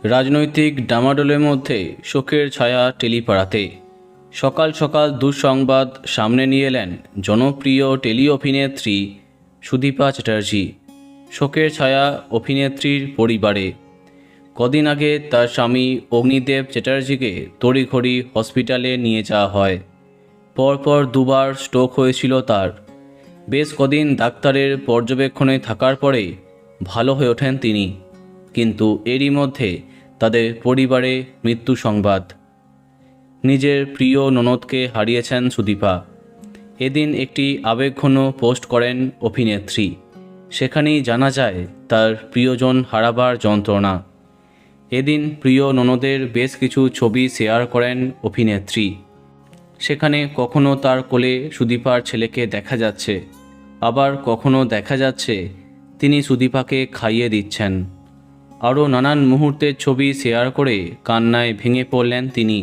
রাজনৈতিক ডামাডোলের মধ্যে শোকের ছায়া টেলিপাড়াতে। সকাল সকাল দুঃসংবাদ সামনে নিয়ে এলেন জনপ্রিয় টেলি অভিনেত্রী সুদীপা চ্যাটার্জি। শোকের ছায়া অভিনেত্রীর পরিবারে। কদিন আগে তার স্বামী অগ্নিদেব চ্যাটার্জিকে তড়িঘড়ি হসপিটালে নিয়ে যাওয়া হয়। পরপর দুবার স্ট্রোক হয়েছিল তার। বেশ কদিন ডাক্তারের পর্যবেক্ষণে থাকার পরে ভালো হয়ে ওঠেন তিনি, কিন্তু এরই মধ্যে তাদের পরিবারে মৃত্যু সংবাদ। নিজের প্রিয় ননদকে হারিয়েছেন সুদীপা। এদিন একটি আবেগঘন পোস্ট করেন অভিনেত্রী। সেখানেই জানা যায় তার প্রিয়জন হারাবার যন্ত্রণা। এদিন প্রিয় ননদের বেশ কিছু ছবি শেয়ার করেন অভিনেত্রী। সেখানে কখনো তার কোলে সুদীপার ছেলেকে দেখা যাচ্ছে, আবার কখনো দেখা যাচ্ছে তিনি সুদীপাকে খাইয়ে দিচ্ছেন। আরও নানান মুহূর্তের ছবি শেয়ার করে কান্নায় ভেঙে পড়লেন তিনি।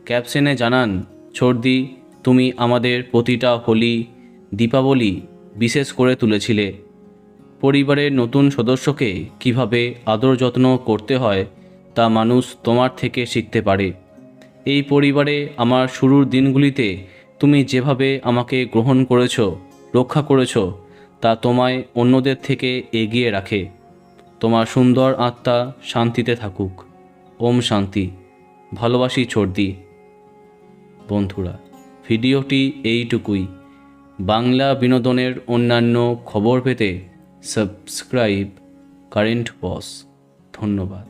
ক্যাপশনে জানান, ছোটদি, তুমি আমাদের প্রতিটা হোলি, দীপাবলি বিশেষ করে তুলেছিলে। পরিবারের নতুন সদস্যকে কিভাবে আদর যত্ন করতে হয় তা মানুষ তোমার থেকে শিখতে পারে। এই পরিবারে আমার শুরুর দিনগুলিতে তুমি যেভাবে আমাকে গ্রহণ করেছো, রক্ষা করেছো, তা তোমায় অন্যদের থেকে এগিয়ে রাখে। তোমার সুন্দর আত্মা শান্তিতে থাকুক। ওম শান্তি। ভালোবাসি ছোটদি। বন্ধুরা, ভিডিওটি এইটুকুই। বাংলা বিনোদনের অন্যান্য খবর পেতে সাবস্ক্রাইব কারেন্ট বস। ধন্যবাদ।